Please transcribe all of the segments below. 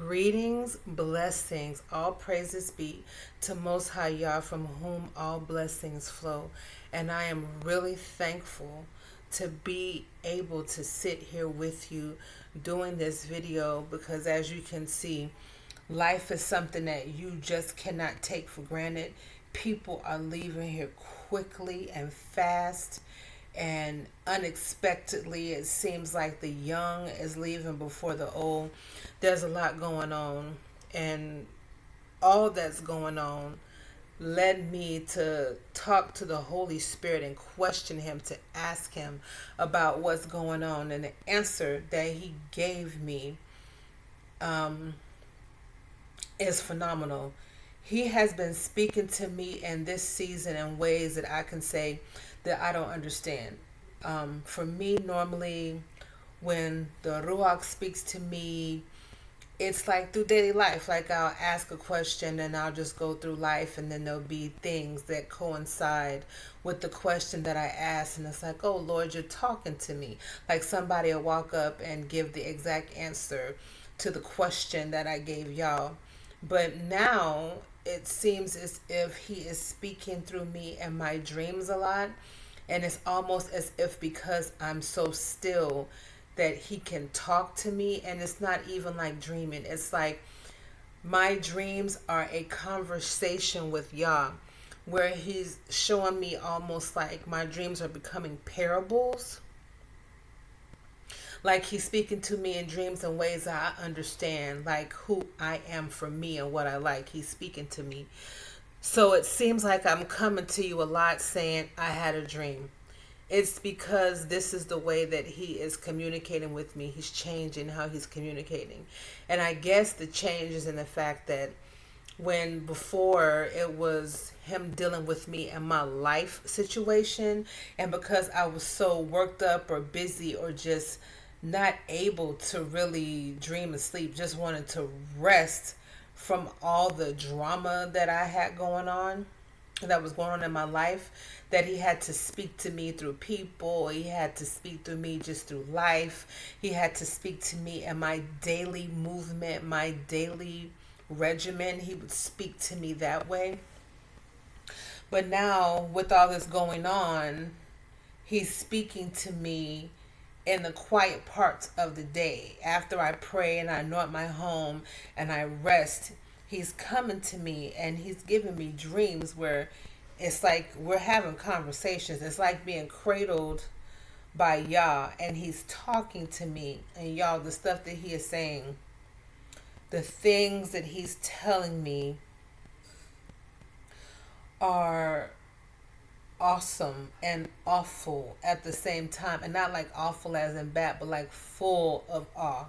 Greetings, blessings, all praises be to Most High Yah, from whom all blessings flow. And I am really thankful to be able to sit here with you doing this video because, as you can see, life is something that you just cannot take for granted. People are leaving here quickly and fast and unexpectedly. It seems like the young is leaving before the old. There's a lot going on, and all that's going on led me to talk to the Holy Spirit and question him, to ask him about what's going on. And the answer that he gave me is phenomenal. He has been speaking to me in this season in ways that I can say that I don't understand. For me, normally, when the Ruach speaks to me, it's like through daily life. Like, I'll ask a question and I'll just go through life, and then there'll be things that coincide with the question that I asked, and it's like, oh Lord, you're talking to me. Like, somebody will walk up and give the exact answer to the question that I gave y'all. But now it seems as if he is speaking through me in my dreams a lot. And it's almost as if, because I'm so still, that he can talk to me. And it's not even like dreaming. It's like my dreams are a conversation with Yah, where he's showing me almost like my dreams are becoming parables. Like, he's speaking to me in dreams in ways that I understand, like who I am for me and what I like. He's speaking to me. So it seems like I'm coming to you a lot saying I had a dream. It's because this is the way that he is communicating with me. He's changing how he's communicating. And I guess the change is in the fact that when before it was him dealing with me in my life situation, and because I was so worked up or busy or just not able to really dream and sleep, just wanted to rest from all the drama that I had going on, that was going on in my life, that he had to speak to me through people. He had to speak through me just through life. He had to speak to me in my daily movement, my daily regimen. He would speak to me that way. But now, with all this going on, he's speaking to me in the quiet parts of the day. After I pray and I anoint my home and I rest, he's coming to me and he's giving me dreams where it's like we're having conversations. It's like being cradled by Yah, and he's talking to me. And y'all, the stuff that he is saying, the things that he's telling me are awesome and awful at the same time. And not like awful as in bad, but like full of awe.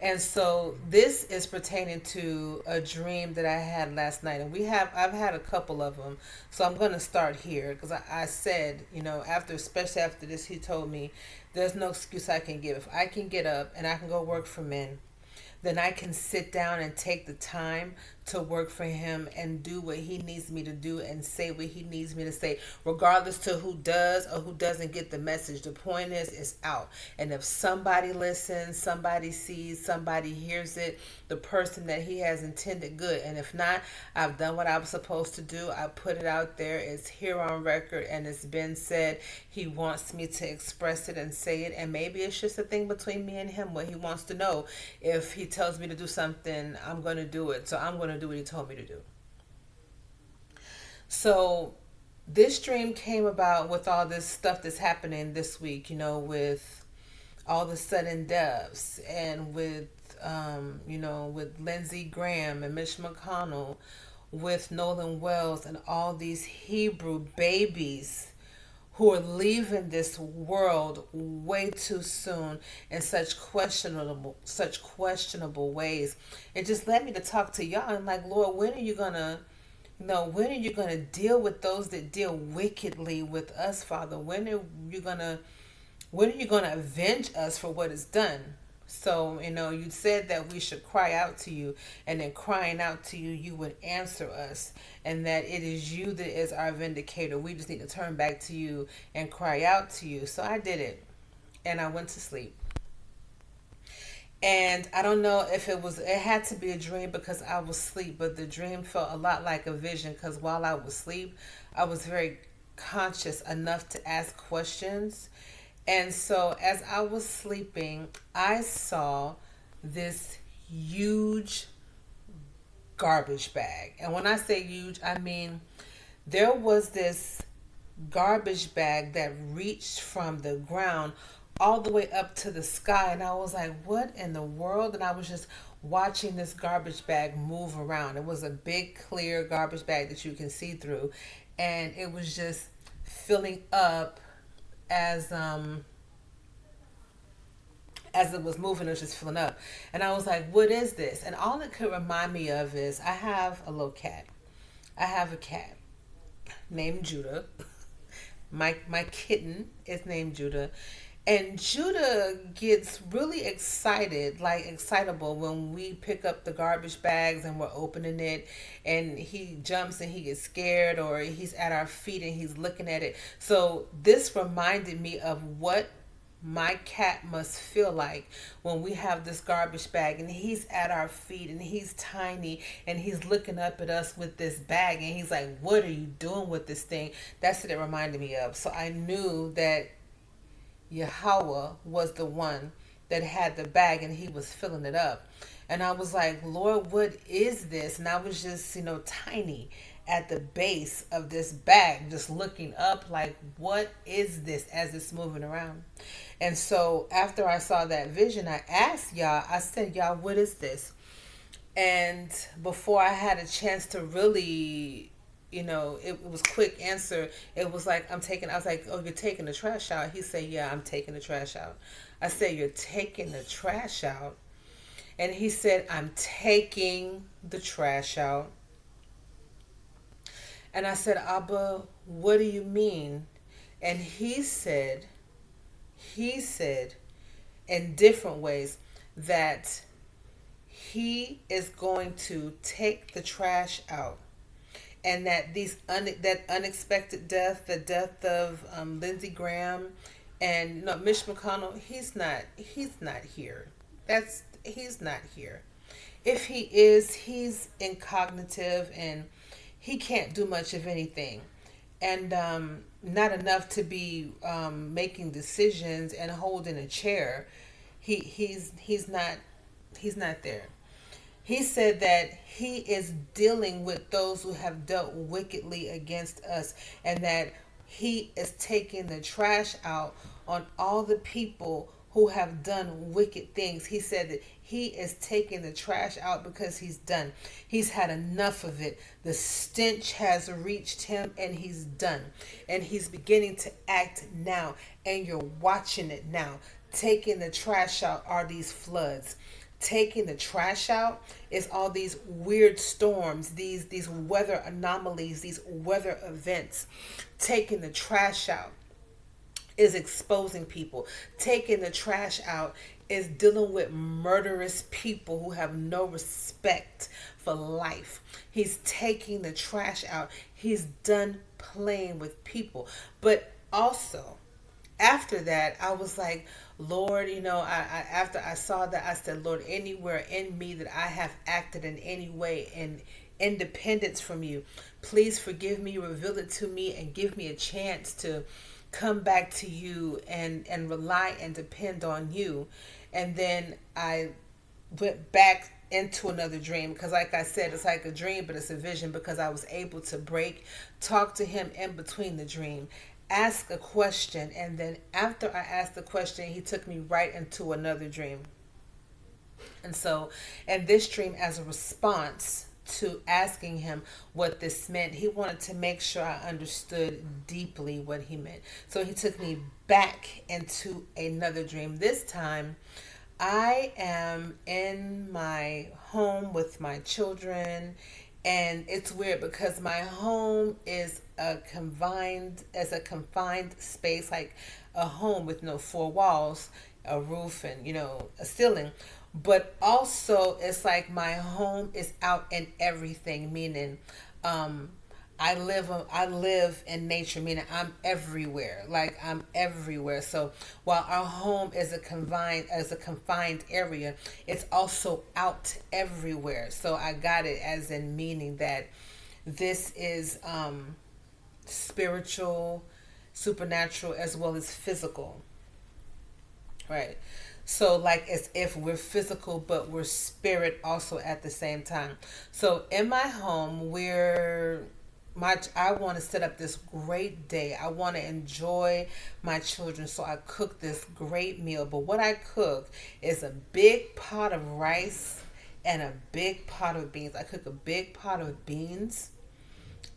And so this is pertaining to a dream that I had last night. And I've had a couple of them. So I'm going to start here because I said, especially after this, he told me there's no excuse I can give. If I can get up and I can go work for men, then I can sit down and take the time to work for him and do what he needs me to do and say what he needs me to say, regardless to who does or who doesn't get the message. The point is, it's out. And if somebody listens, somebody sees, somebody hears it, the person that he has intended, good. And if not, I've done what I was supposed to do. I put it out there. It's here on record and it's been said. He wants me to express it and say it. And maybe it's just a thing between me and him, what he wants to know. If he tells me to do something, I'm going to do it. So I'm going to do what he told me to do. So this dream came about with all this stuff that's happening this week, with all the sudden deaths, and with with Lindsey Graham and Mitch McConnell, with Nolan Wells, and all these Hebrew babies who are leaving this world way too soon in such questionable ways. It just led me to talk to y'all and like, Lord, when are you gonna deal with those that deal wickedly with us, Father? When are you gonna avenge us for what is done? So, you said that we should cry out to you, and in crying out to you, you would answer us, and that it is you that is our vindicator. We just need to turn back to you and cry out to you. So I did it, and I went to sleep. And I don't know if it had to be a dream because I was asleep, but the dream felt a lot like a vision because while I was asleep, I was very conscious enough to ask questions. And so as I was sleeping, I saw this huge garbage bag. And when I say huge, I mean there was this garbage bag that reached from the ground all the way up to the sky. And I was like, what in the world? And I was just watching this garbage bag move around. It was a big, clear garbage bag that you can see through. And it was just filling up as as it was moving, it was just filling up. And I was like, what is this? And all it could remind me of is I have a little cat. I have a cat named Judah. My kitten is named Judah. And Judah gets really excited, like excitable when we pick up the garbage bags and we're opening it, and he jumps and he gets scared, or he's at our feet and he's looking at it. So this reminded me of what my cat must feel like when we have this garbage bag and he's at our feet and he's tiny and he's looking up at us with this bag and he's like, what are you doing with this thing? That's what it reminded me of. So I knew that Yahweh was the one that had the bag and he was filling it up. And I was like, Lord, what is this? And I was just, tiny at the base of this bag, just looking up like, what is this as it's moving around? And so after I saw that vision, I asked Yah, I said, Yah, what is this? And before I had a chance to really, it was quick answer. It was like, I was like, oh, you're taking the trash out? He said, yeah, I'm taking the trash out. I said, you're taking the trash out? And he said, I'm taking the trash out. And I said, Abba, what do you mean? And he said in different ways that he is going to take the trash out, and that that unexpected death, the death of Lindsey Graham and Mitch McConnell, he's not here. He's not here. If he is, he's incognitive and he can't do much of anything, and not enough to be making decisions and holding a chair. He's not there. He said that he is dealing with those who have dealt wickedly against us, and that he is taking the trash out on all the people who have done wicked things. He said that he is taking the trash out because he's done. He's had enough of it. The stench has reached him and he's done. And he's beginning to act now. And you're watching it now. Taking the trash out are these floods. Taking the trash out is all these weird storms, these weather anomalies, these weather events. Taking the trash out is exposing people. Taking the trash out is dealing with murderous people who have no respect for life. He's taking the trash out. He's done playing with people. But also, after that, I was like, Lord, after I saw that, I said, Lord, anywhere in me that I have acted in any way in independence from you, please forgive me, reveal it to me, and give me a chance to come back to you and rely and depend on you. And then I went back into another dream, because like I said, it's like a dream, but it's a vision, because I was able to talk to him in between the dream, ask a question, and then after I asked the question, he took me right into another dream. And so in this dream, as a response to asking him what this meant, he wanted to make sure I understood deeply what he meant. So he took me back into another dream. This time I am in my home with my children, and it's weird because my home is a confined space, like a home with no four walls, a roof, and a ceiling. But also, it's like my home is out in everything, meaning I live in nature, meaning I'm everywhere. Like I'm everywhere. So while our home is a confined area, it's also out everywhere. So I got it as in meaning that this is spiritual, supernatural, as well as physical. Right. So like as if we're physical but we're spirit also at the same time. So in my home I want to set up this great day. I want to enjoy my children, so I cook this great meal. But what I cook is a big pot of rice and a big pot of beans. I cook a big pot of beans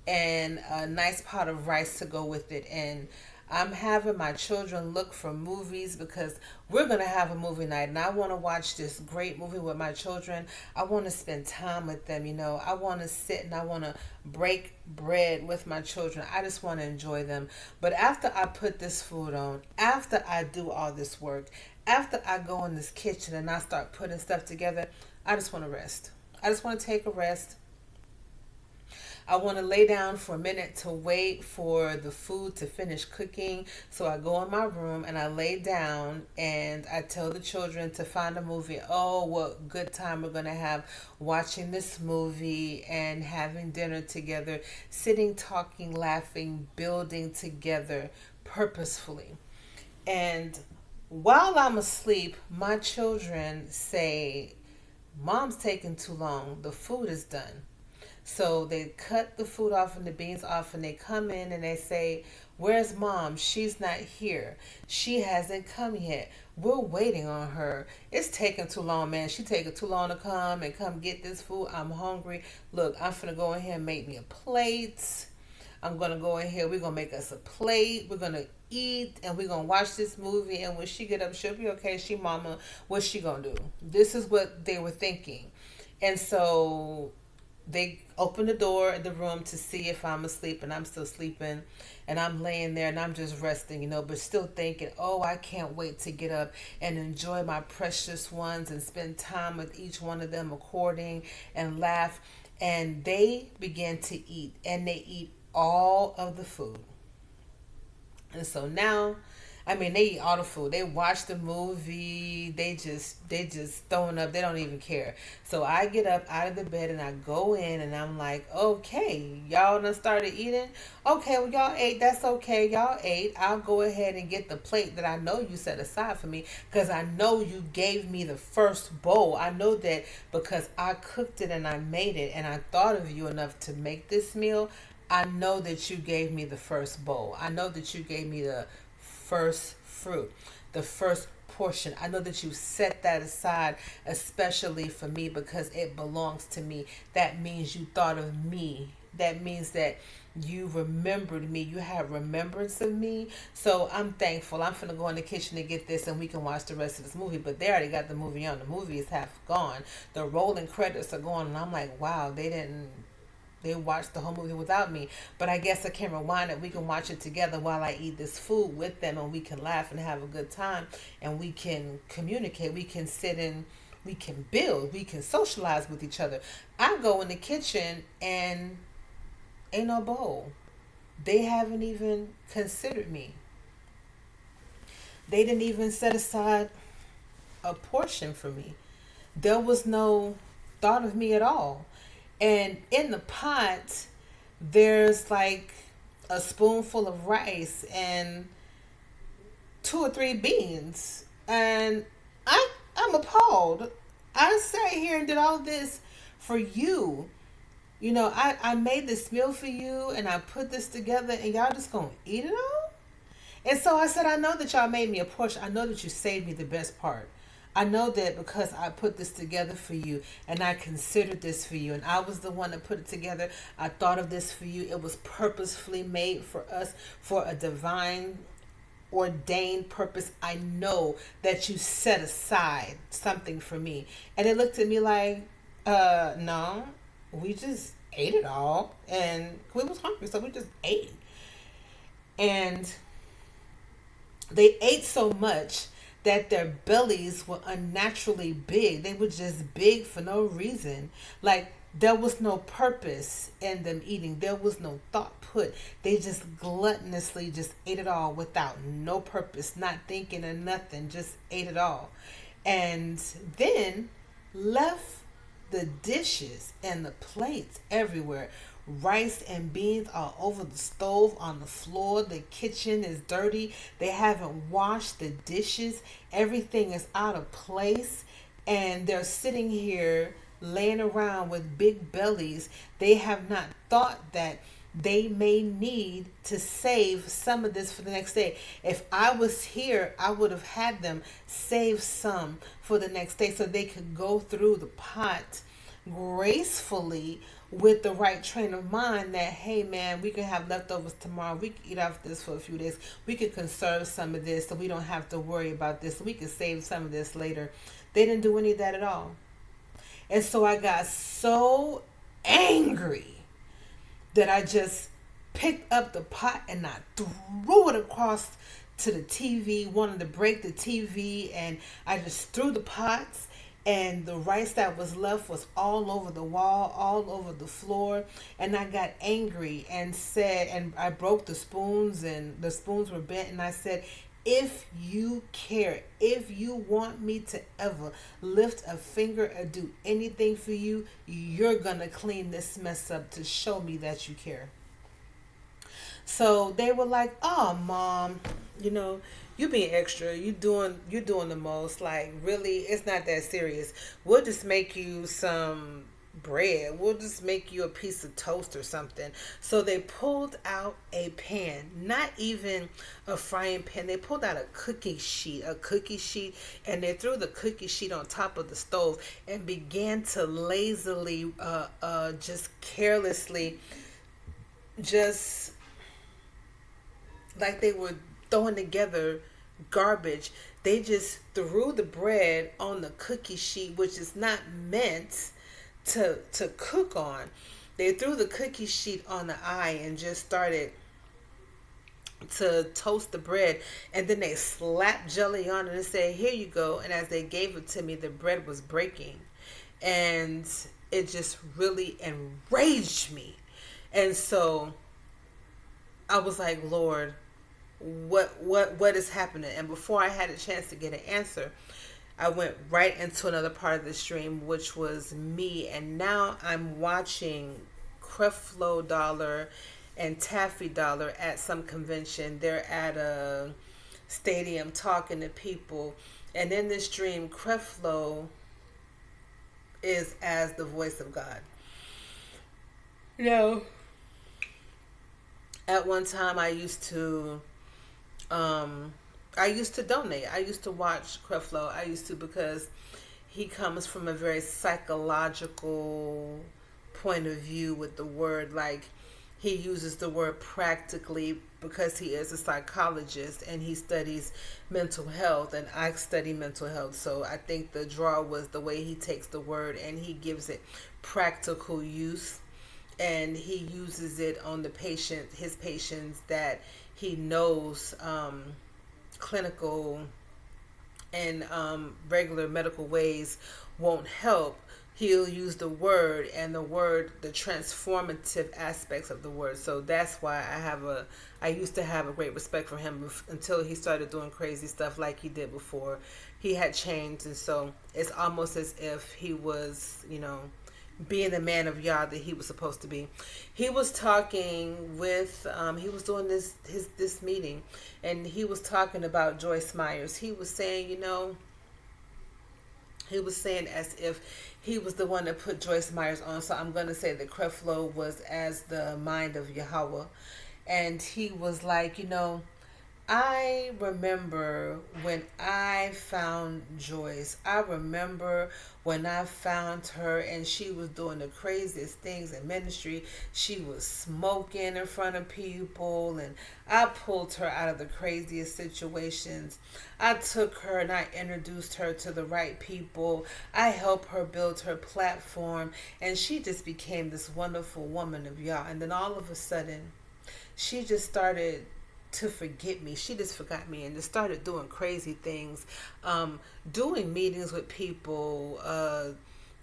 and a nice pot of rice to go with it. And I'm having my children look for movies because we're going to have a movie night and I want to watch this great movie with my children. I want to spend time with them, you know. I want to sit and I want to break bread with my children. I just want to enjoy them. But after I put this food on, after I do all this work, after I go in this kitchen and I start putting stuff together, I just want to rest. I just want to take a rest. I want to lay down for a minute to wait for the food to finish cooking. So I go in my room and I lay down and I tell the children to find a movie. Oh, what good time we're going to have watching this movie and having dinner together, sitting, talking, laughing, building together purposefully. And while I'm asleep, my children say, Mom's taking too long. The food is done. So they cut the food off and the beans off, and they come in and they say, Where's Mom? She's not here. She hasn't come yet. We're waiting on her. It's taking too long, man. She taking too long to come get this food. I'm hungry. Look, I'm finna go in here and make me a plate. I'm gonna go in here. We're gonna make us a plate. We're gonna eat and we're gonna watch this movie. And when she get up, she'll be okay. She mama, what's she gonna do? This is what they were thinking. And so they open the door of the room to see if I'm asleep, and I'm still sleeping, and I'm laying there and I'm just resting, you know, but still thinking, oh, I can't wait to get up and enjoy my precious ones and spend time with each one of them according and laugh. And they begin to eat, and they eat all of the food. And so now, I mean, they eat all the food. They watch the movie. They just throwing up. They don't even care. So I get up out of the bed and I go in and I'm like, okay, y'all done started eating. Okay, well y'all ate. That's okay. Y'all ate. I'll go ahead and get the plate that I know you set aside for me because I know you gave me the first bowl. I know that because I cooked it and I made it and I thought of you enough to make this meal. I know that you gave me the first bowl. I know that you gave me the first fruit, the first portion. I know that you set that aside especially for me because it belongs to me. That means you thought of me. That means that you remembered me. You have remembrance of me. So I'm thankful. I'm finna go in the kitchen and get this and we can watch the rest of this movie. But they already got the movie on. The movie is half gone. The rolling credits are going and I'm like, wow, they watched the whole movie without me. But I guess I can rewind it. We can watch it together while I eat this food with them and we can laugh and have a good time and we can communicate. We can sit and we can build. We can socialize with each other. I go in the kitchen and ain't no bowl. They haven't even considered me. They didn't even set aside a portion for me. There was no thought of me at all. And in the pot, there's like a spoonful of rice and two or three beans. And I'm appalled. I sat here and did all this for you. You know, I made this meal for you and I put this together and y'all just gonna eat it all? And so I said, I know that y'all made me a portion. I know that you saved me the best part. I know that because I put this together for you and I considered this for you and I was the one that put it together. I thought of this for you. It was purposefully made for us for a divine ordained purpose. I know that you set aside something for me. And it looked at me like, no, we just ate it all and we was hungry, so we just ate. And they ate so much that their bellies were unnaturally big. They were just big for no reason. Like There was no purpose in them eating. There was no thought put. They just gluttonously just ate it all without no purpose, not thinking of nothing, just ate it all. And then left the dishes and the plates everywhere. Rice and beans all over the stove, on the floor. The kitchen is dirty. They haven't washed the dishes. Everything is out of place. And they're sitting here laying around with big bellies. They have not thought that they may need to save some of this for the next day. If I was here, I would have had them save some for the next day so they could go through the pot gracefully with the right train of mind that, hey man, we can have leftovers tomorrow. We can eat off this for a few days. We could conserve some of this so we don't have to worry about this. We could save some of this later. They didn't do any of that at all. And so I got so angry that I just picked up the pot and I threw it across to the TV, wanted to break the TV, and I just threw the pots, and the rice that was left was all over the wall, all over the floor. And I got angry and said, and I broke the spoons, and the spoons were bent, and I said, if you care, if you want me to ever lift a finger or do anything for you, you're going to clean this mess up to show me that you care. So they were like, "Oh, mom, you being extra. You doing the most. Like, really, it's not that serious. We'll just make you some bread. We'll just make you a piece of toast or something." So they pulled out a pan, not even a frying pan. They pulled out a cookie sheet, and they threw the cookie sheet on top of the stove and began to lazily, just carelessly, just like they were throwing together garbage. They just threw the bread on the cookie sheet, which is not meant to cook on. They threw the cookie sheet on the eye and just started to toast the bread, and then they slapped jelly on it and said, "Here you go." And as they gave it to me, the bread was breaking, and it just really enraged me. And so I was like, Lord, what is happening? And before I had a chance to get an answer, I went right into another part of the stream, which was me. And now I'm watching Creflo Dollar and Taffy Dollar at some convention. They're at a stadium talking to people. And in this stream, Creflo is as the voice of God. At one time I used to donate. I used to watch Creflo. I used to, because he comes from a very psychological point of view with the word. Like, he uses the word practically because he is a psychologist and he studies mental health, and I study mental health. So I think the draw was the way he takes the word and he gives it practical use, and he uses it on his patients that he knows clinical and regular medical ways won't help. He'll use the word, and the transformative aspects of the word. So that's why I used to have a great respect for him until he started doing crazy stuff like he did before. He had changed, and so it's almost as if he was, being the man of Yah that he was supposed to be. He was talking with, he was doing this meeting, and he was talking about Joyce Myers. He was saying, he was saying as if he was the one that put Joyce Myers on. So I'm going to say that Creflo was as the mind of Yahweh. And he was like, I remember when I found Joyce. I remember when I found her and she was doing the craziest things in ministry. She was smoking in front of people, and I pulled her out of the craziest situations. I took her and I introduced her to the right people. I helped her build her platform, and she just became this wonderful woman of Yah. And then all of a sudden, she just started to forget me. She just forgot me and just started doing crazy things, doing meetings with people,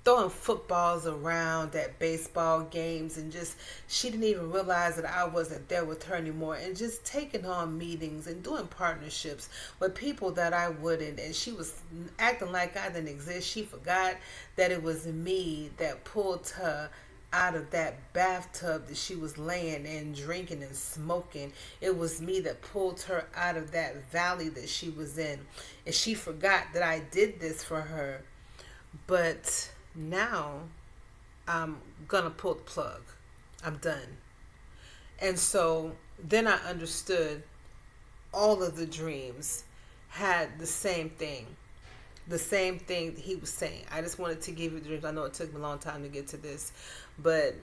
throwing footballs around at baseball games, and just she didn't even realize that I wasn't there with her anymore, and just taking on meetings and doing partnerships with people that I wouldn't, and she was acting like I didn't exist. She forgot that it was me that pulled her out of that bathtub that she was laying in, drinking and smoking. It was me that pulled her out of that valley that she was in, and she forgot that I did this for her. But now I'm gonna pull the plug. I'm done. And so then I understood all of the dreams had the same thing. The same thing he was saying. I just wanted to give you the dreams. I know it took me a long time to get to this, but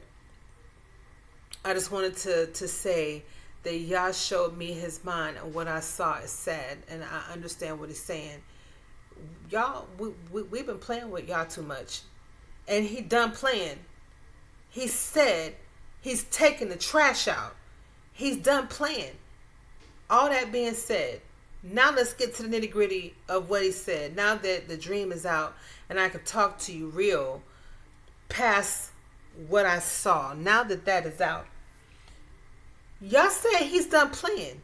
I just wanted to say that Yah showed me his mind, and what I saw is sad, and I understand what he's saying. Y'all, we've been playing with y'all too much, and he done playing. He said he's taking the trash out. He's done playing. All that being said, now let's get to the nitty gritty of what he said. Now that the dream is out and I can talk to you real past what I saw. Now that that is out. Y'all said he's done playing.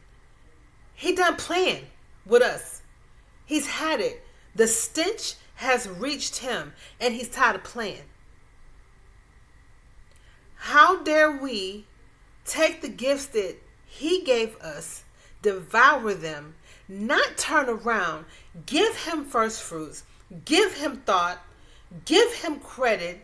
He done playing with us. He's had it. The stench has reached him and he's tired of playing. How dare we take the gifts that he gave us, devour them, not turn around, give him first fruits, give him thought, give him credit,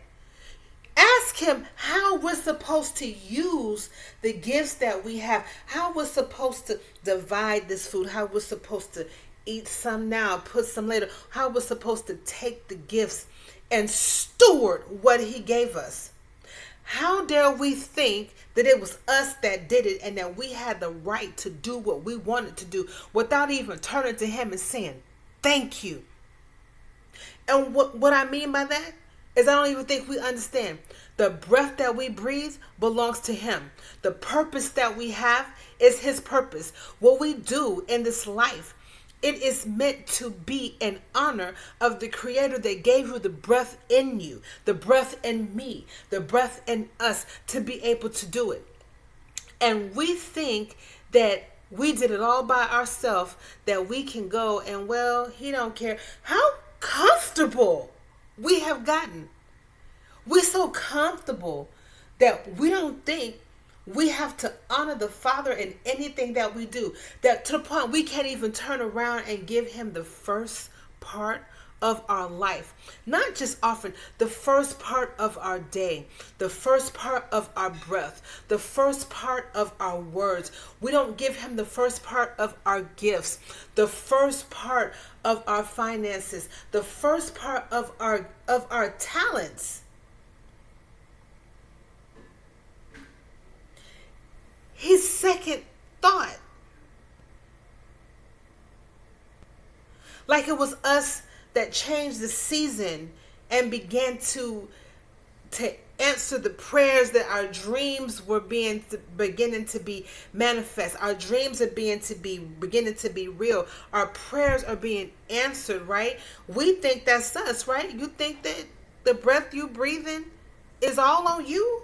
ask him how we're supposed to use the gifts that we have, how we're supposed to divide this food, how we're supposed to eat some now, put some later, how we're supposed to take the gifts and steward what he gave us. How dare we think that it was us that did it and that we had the right to do what we wanted to do without even turning to him and saying, thank you. And what I mean by that is I don't even think we understand. The breath that we breathe belongs to him. The purpose that we have is his purpose. What we do in this life, it is meant to be in honor of the Creator that gave you the breath in you, the breath in me, the breath in us to be able to do it. And we think that we did it all by ourselves, that we can go and, well, he don't care. How comfortable we have gotten. We're so comfortable that we don't think we have to honor the Father in anything that we do. That to the point we can't even turn around and give him the first part of our life. Not just often, the first part of our day, the first part of our breath, the first part of our words. We don't give him the first part of our gifts, the first part of our finances, the first part of our talents. His second thought. Like it was us that changed the season and began to answer the prayers that our dreams were beginning to be manifest. Our dreams are beginning to be real. Our prayers are being answered, right? We think that's us, right? You think that the breath you breathing is all on you?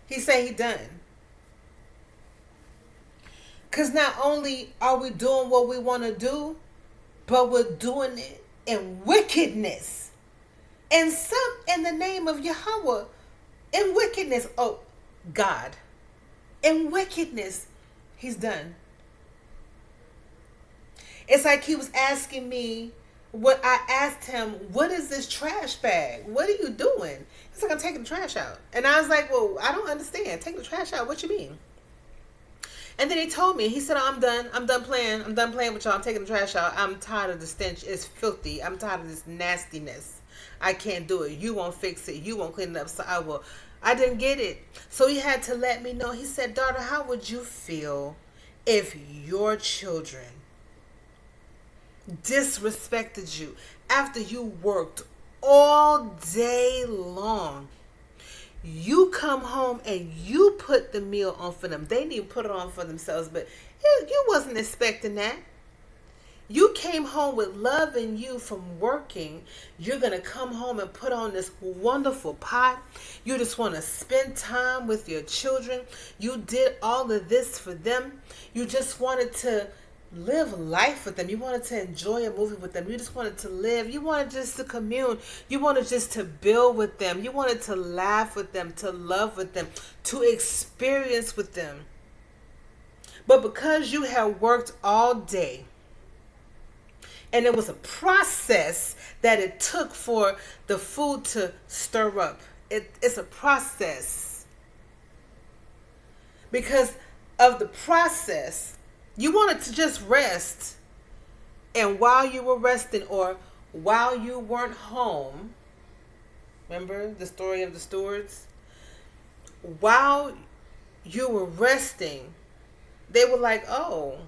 He said he done. Because not only are we doing what we want to do, but we're doing it in wickedness. And some in the name of Yahweh. In wickedness. Oh, God. In wickedness. He's done. It's like he was asking me, what I asked him, what is this trash bag? What are you doing? He's like, I'm taking the trash out. And I was like, well, I don't understand. Take the trash out. What you mean? And then he told me, he said, oh, I'm done. I'm done playing. I'm done playing with y'all. I'm taking the trash out. I'm tired of the stench. It's filthy. I'm tired of this nastiness. I can't do it. You won't fix it. You won't clean it up. So I will. I didn't get it. So he had to let me know. He said, daughter, how would you feel if your children disrespected you after you worked all day long? You come home and you put the meal on for them. They didn't even put it on for themselves, but you wasn't expecting that. You came home with love in you from working. You're going to come home and put on this wonderful pot. You just want to spend time with your children. You did all of this for them. You just wanted to live life with them. You wanted to enjoy a movie with them. You just wanted to live. You wanted just to commune. You wanted just to build with them. You wanted to laugh with them, to love with them, to experience with them. But because you had worked all day, and it was a process that it took for the food to stir up. It's a process. Because of the process, you wanted to just rest. And while you were resting, or while you weren't home, remember the story of the stewards? While you were resting, they were like, oh,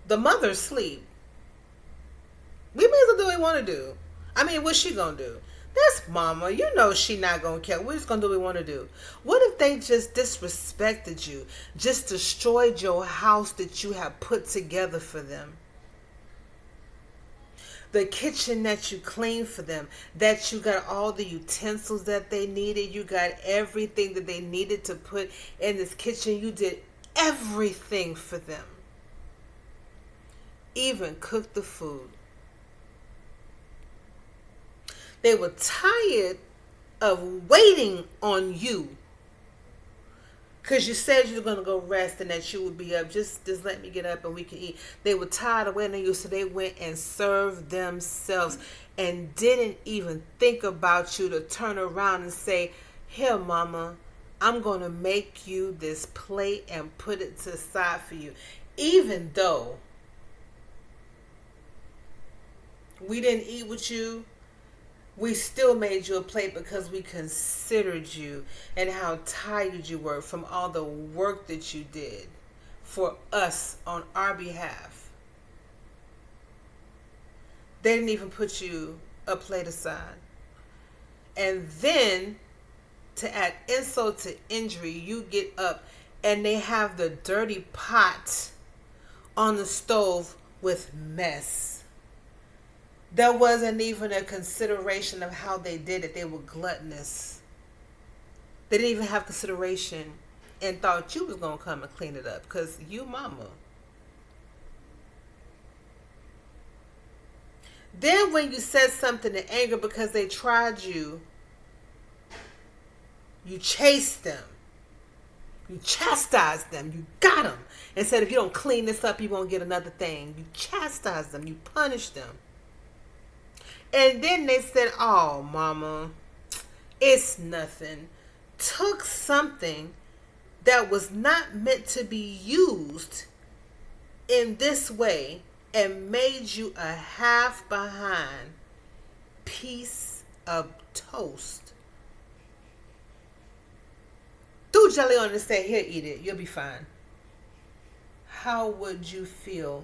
the mother's asleep. We may as well do what we want to do. I mean, what's she going to do? That's mama. You know she not going to care. We're just going to do what we want to do. What if they just disrespected you? Just destroyed your house that you have put together for them? The kitchen that you cleaned for them. That you got all the utensils that they needed. You got everything that they needed to put in this kitchen. You did everything for them. Even cooked the food. They were tired of waiting on you. Because you said you were going to go rest and that you would be up. Just let me get up and we can eat. They were tired of waiting on you, so they went and served themselves and didn't even think about you to turn around and say, here, mama, I'm going to make you this plate and put it to the side for you. Even though we didn't eat with you, we still made you a plate because we considered you and how tired you were from all the work that you did for us on our behalf. They didn't even put you a plate aside. And then, to add insult to injury, you get up and they have the dirty pot on the stove with mess. There wasn't even a consideration of how they did it. They were gluttonous. They didn't even have consideration and thought you was going to come and clean it up because you mama. Then when you said something in anger because they tried you, you chased them. You chastised them. You got them. And said, if you don't clean this up, you won't get another thing. You chastised them. You punished them. And then they said, oh, mama, it's nothing. Took something that was not meant to be used in this way and made you a half behind piece of toast. Threw jelly on it and said, here, eat it. You'll be fine. How would you feel?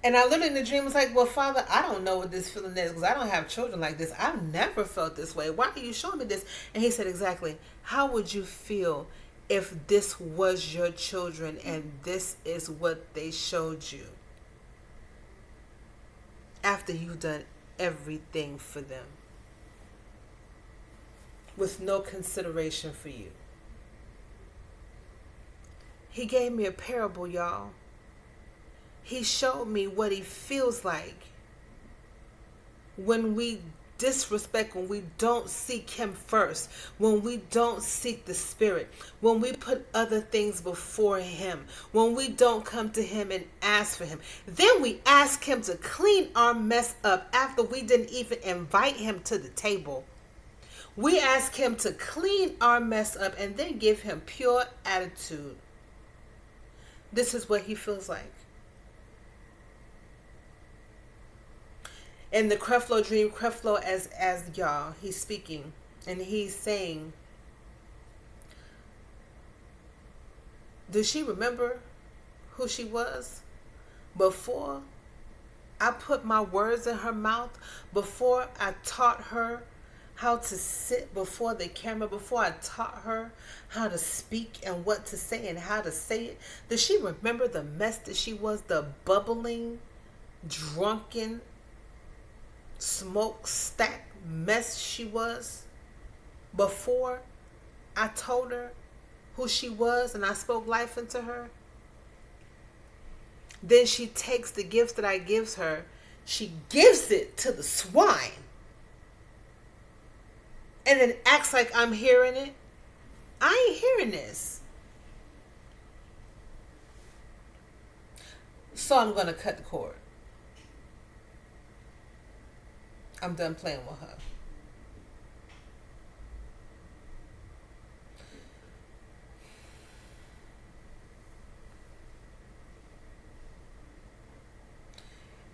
And I literally in the dream was like, well, Father, I don't know what this feeling is because I don't have children like this. I've never felt this way. Why are you showing me this? And he said, exactly. How would you feel if this was your children and this is what they showed you after you've done everything for them with no consideration for you? He gave me a parable, y'all. He showed me what he feels like when we disrespect, when we don't seek him first, when we don't seek the Spirit, when we put other things before him, when we don't come to him and ask for him. Then we ask him to clean our mess up after we didn't even invite him to the table. We ask him to clean our mess up and then give him pure attitude. This is what he feels like. In the Creflo dream, Creflo as y'all, he's speaking and he's saying, does she remember who she was before I put my words in her mouth, before I taught her how to sit before the camera, before I taught her how to speak and what to say and how to say it? Does she remember the mess that she was, the bubbling, drunken, smokestack mess she was before I told her who she was and I spoke life into her? Then she takes the gifts that I gives her, she gives it to the swine, and then acts like I'm hearing it. I ain't hearing this. So I'm going to cut the cord. I'm done playing with her.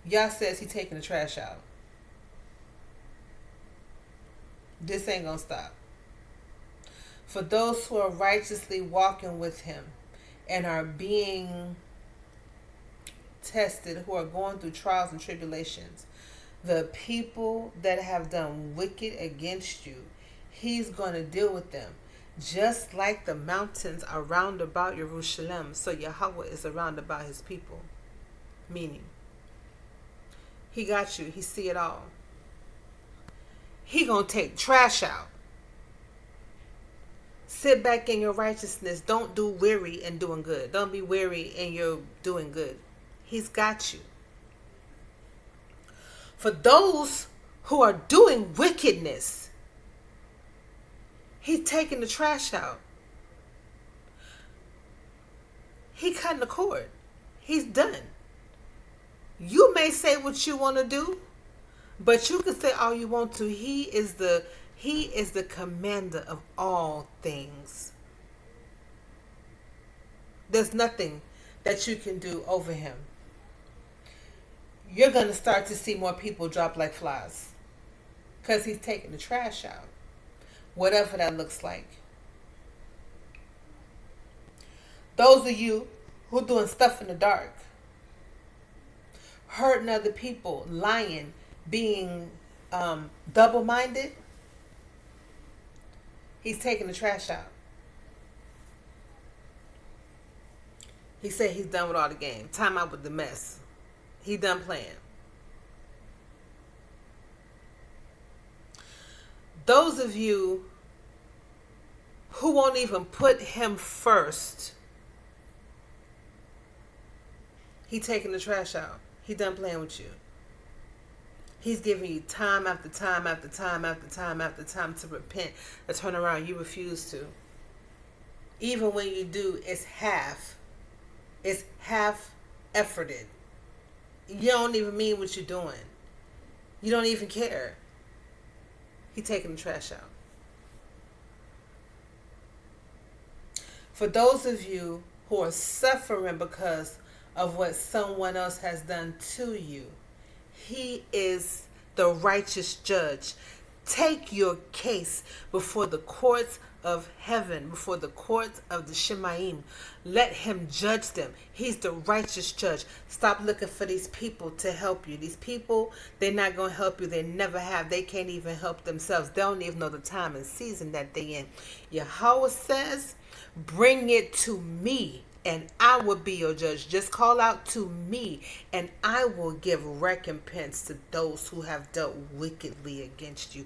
Y'all says he taking the trash out. This ain't gonna stop. For those who are righteously walking with him and are being tested, who are going through trials and tribulations, the people that have done wicked against you, he's going to deal with them. Just like the mountains are round about Jerusalem, so Yahweh is around about his people. Meaning, he got you. He see it all. He gonna take trash out. Sit back in your righteousness. Don't do weary in doing good. Don't be weary in your doing good. He's got you. For those who are doing wickedness, he's taking the trash out. He cutting the cord. He's done. You may say what you want to do, but you can say all you want to. He is the commander of all things. There's nothing that you can do over him. You're going to start to see more people drop like flies because he's taking the trash out, whatever that looks like. Those of you who are doing stuff in the dark, hurting other people, lying, being double-minded, he's taking the trash out. He said he's done with all the game. Time out with the mess. He done playing. Those of you who won't even put him first, he taking the trash out. He done playing with you. He's giving you time after time after time after time after time to repent, to turn around. You refuse to. Even when you do, it's half. It's half efforted. You don't even mean what you're doing. You don't even care. He's taking the trash out. For those of you who are suffering because of what someone else has done to you, he is the righteous judge. Take your case before the courts of heaven, before the courts of the Shemaim. Let him judge them. He's the righteous judge. Stop looking for these people to help you. These people, they're not going to help you. They never have. They can't even help themselves. They don't even know the time and season that they're in. Yahweh says, bring it to me, and I will be your judge. Just call out to me, and I will give recompense to those who have dealt wickedly against you.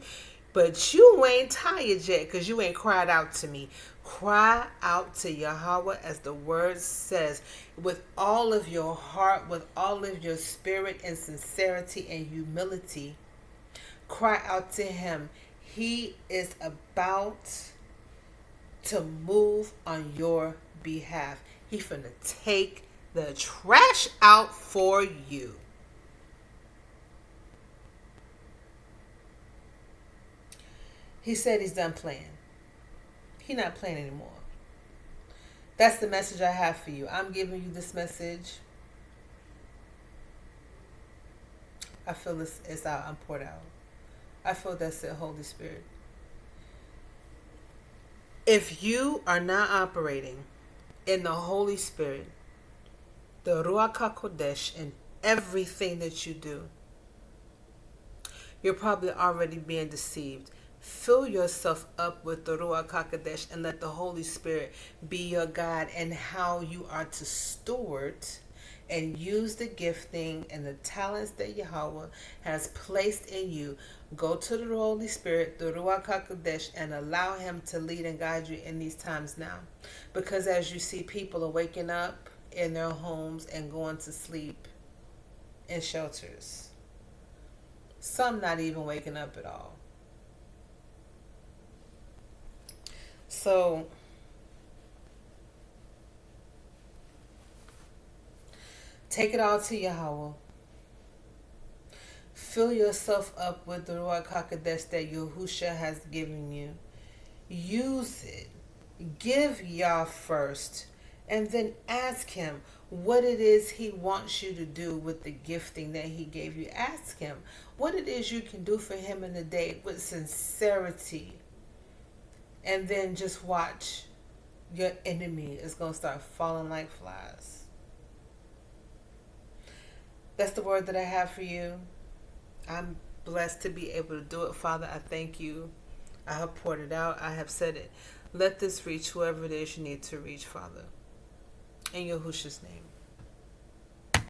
But you ain't tired yet because you ain't cried out to me. Cry out to Yahweh, as the word says, with all of your heart, with all of your spirit and sincerity and humility. Cry out to him. He is about to move on your behalf. He's finna take the trash out for you. He said he's done playing. He's not playing anymore. That's the message I have for you. I'm giving you this message. I feel it's out. I'm poured out. I feel that's it, Holy Spirit. If you are not operating in the Holy Spirit, the Ruach HaKodesh, in everything that you do, you're probably already being deceived. Fill yourself up with the Ruach HaKodesh and let the Holy Spirit be your guide and how you are to steward and use the gifting and the talents that Yahweh has placed in you. Go to the Holy Spirit, the Ruach HaKodesh, and allow Him to lead and guide you in these times now. Because as you see, people are waking up in their homes and going to sleep in shelters. Some not even waking up at all. So, take it all to Yahweh. Fill yourself up with the Ruach HaKodesh that Yahusha has given you. Use it. Give Yah first. And then ask Him what it is He wants you to do with the gifting that He gave you. Ask Him what it is you can do for Him in the day with sincerity. And then just watch. Your enemy is going to start falling like flies. That's the word that I have for you. I'm blessed to be able to do it. Father, I thank you. I have poured it out. I have said it. Let this reach whoever it is you need to reach, Father. In Yahushua's name.